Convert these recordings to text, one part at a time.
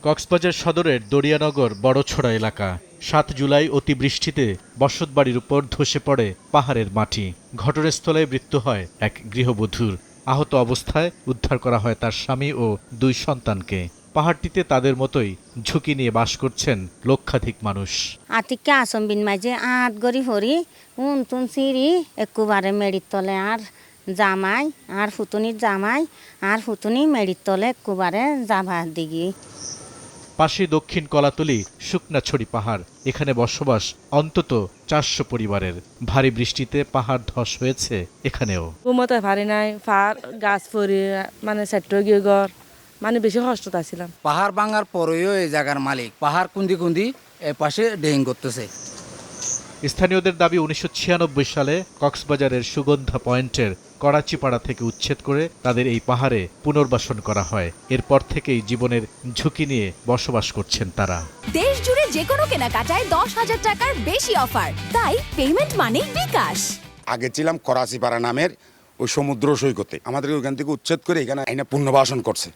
কক্সবাজার সদরের দরিয়ানগর বড়ছড়া এলাকা ৭ জুলাই অতিবৃষ্টিতে বসতবাড়ির উপর ধসে পড়ে পাহাড়ের মাটি। ঘটনাস্থলে মৃত্যু হয় এক গৃহবধূর। আহত অবস্থায় উদ্ধার করা হয় তার স্বামী ও ২ সন্তানকে। পাহাড়টিতে তাদের মতোই ঝুঁকি নিয়ে বাস করছেন লক্ষাধিক মানুষ। আতিকে আসম্বিন মাঝে আট গড়ি হরি উন সিঁড়ি একুবারে মেড়ির তলে আর জামাই আর ফুতুনির জামাই আর ফুতুনি মেড়ির তলে একুবারে যাবার দিকে। পাশে দক্ষিণ কলাতলি শুকনাছড়ি পাহাড়। এখানে বসবাস অন্তত ৪০০ পরিবারের। ভারী বৃষ্টিতে পাহাড় ধস হয়েছে এখানেও। ঘুমোতে পারি নাই, ফার গাছ পরি মানে সেট্ট গিয়ে ঘর মানে বেশি কষ্ট ছিলাম। পাহাড় ভাঙার পরেও এই জায়গার মালিক পাহাড় কুন্দি এ পাশে ডেইং করতেছে। স্থানীয়দের দাবি ১৯৯৬ সালে কক্সবাজারের সুগন্ধা পয়েন্টের করাচিপাড়া থেকে উচ্ছেদ করে তাদের এই পাহাড়ে পুনর্বাসন করা হয়। এরপর থেকেই জীবনের ঝুঁকি নিয়ে বসবাস করছেন তারা। দেশ জুড়ে যে কোনো কেনাকাটায় ১০,০০০ টাকার বেশি অফার, তাই পেমেন্ট মানেই বিকাশ। আগে ছিলাম করাচিপাড়া নামের ওই সমুদ্র সৈকতে, আমাদের ওইখান থেকে উচ্ছেদ করে এখানে আইনা পুনর্বাসন করছে।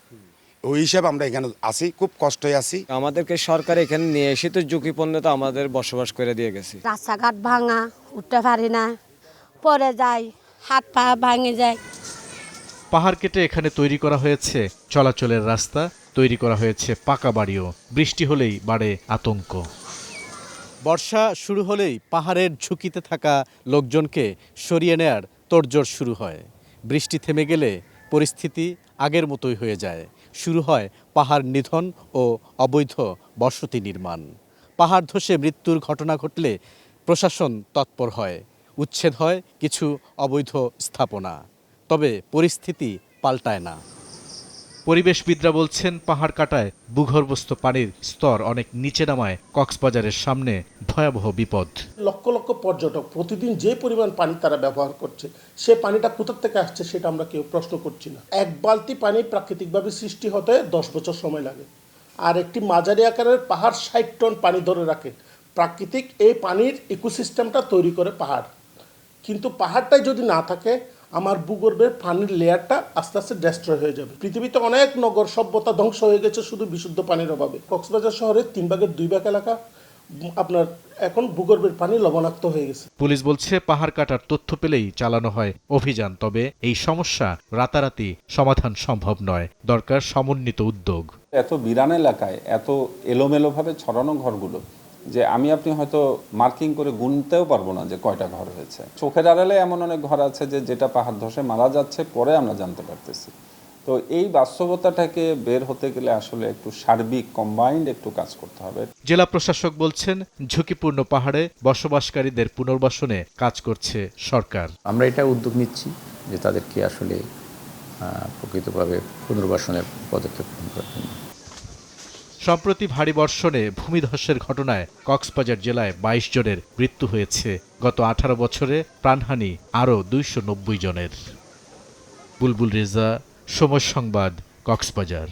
ওই হিসাবে আমরা এখানে আছি, খুব কষ্টে আছি। আমাদেরকে সরকার এখানে নিয়ে এসে তো ঝুঁকিপূর্ণতা আমাদের বসবাস করে দিয়ে গেছে। রাস্তাঘাট ভাঙা, উঠতে পারি না, পরে যাই, হাত পা ভাঙে যায়। পাহাড় কেটে এখানে তৈরি করা হয়েছে চলাচলের রাস্তা, তৈরি করা হয়েছে পাকা বাড়িও। বৃষ্টি হলেই বাড়ে আতঙ্ক। বর্ষা শুরু হলেই পাহাড়ের ঝুঁকিতে থাকা লোকজনকে সরিয়ে নেয়ার তোড়জোড় শুরু হয়। বৃষ্টি থেমে গেলে পরিস্থিতি আগের মতোই হয়ে যায়। শুরু হয় পাহাড় নিধন ও অবৈধ বসতি নির্মাণ। পাহাড় ধসে মৃত্যুর ঘটনা ঘটলে প্রশাসন তৎপর হয়, উচ্ছেদ হয় কিছু অবৈধ স্থাপনা। তবে পরিস্থিতি পাল্টায় না। পরিবেশবিদরা বলছেন পাহাড় কাটায় ভূগর্ভস্থ পানির স্তর অনেক নিচে নামায় কক্সবাজারের সামনে ভয়াবহ বিপদ। লক্ষ লক্ষ পর্যটক প্রতিদিন যে পরিমাণ পানি তারা ব্যবহার করছে, সে পানিটা কোথা থেকে আসছে সেটা আমরা কেউ প্রশ্ন করছি না। এক বালতি পানি প্রাকৃতিকভাবে সৃষ্টি হতে 10 বছর সময় লাগে, আর একটি মাঝারি আকারের পাহাড় 60 টন পানি ধরে রাখে। প্রাকৃতিক এই পানির ইকোসিস্টেমটা তৈরি করে পাহাড়, কিন্তু পাহাড়টাই যদি না থাকে আমার ভূগর্ভের পানির লেয়ারটা আস্তে আস্তে ডেস্ট্রয় হয়ে যাবে। পৃথিবীতে অনেক নগর সভ্যতা ধ্বংস হয়ে গেছে শুধু বিশুদ্ধ পানির অভাবে। কক্সবাজার শহরের 3/2 এলাকা আপনার এখন ভূগর্ভের পানি লবণাক্ত হয়ে গেছে। পুলিশ বলছে পাহাড় কাটার তথ্য পেলেই চালানো হয় অভিযান। তবে এই সমস্যা রাতারাতি সমাধান সম্ভব নয়, দরকার সমন্বিত উদ্যোগ। এত বিরান এলাকায় এত এলোমেলোভাবে ছড়ানো ঘরগুলো যে আপনি হয়তো মার্কিং করে গুনতেও পারবো না যে কয়টা ঘর হয়েছে। চোখের আড়ালে এমন অনেক ঘর আছে যেটা পাহাড় ধসে মারা যাচ্ছে, পরে আমরা জানতে পারতেছি। তো এই বাস্তবতাটাকে বের হতে গেলে আসলে একটু সার্বিক কম্বাইন্ড একটু কাজ করতে হবে। জেলা প্রশাসক বলছেন ঝুঁকিপূর্ণ পাহাড়ে বসবাসকারীদের পুনর্বাসনে কাজ করছে সরকার। আমরা এটা উদ্যোগ নিচ্ছি যে তাদেরকে আসলে প্রকৃতভাবে পুনর্বাসনের পদক্ষেপ গ্রহণ করতে। সম্প্রতি ভারী বর্ষণে ভূমিধসের ঘটনায় কক্সবাজার জেলায় 22 জনের মৃত্যু হয়েছে। গত 18 বছরে প্রাণহানি আরও 290 জনের। বুলবুল রেজা, সময় সংবাদ, কক্সবাজার।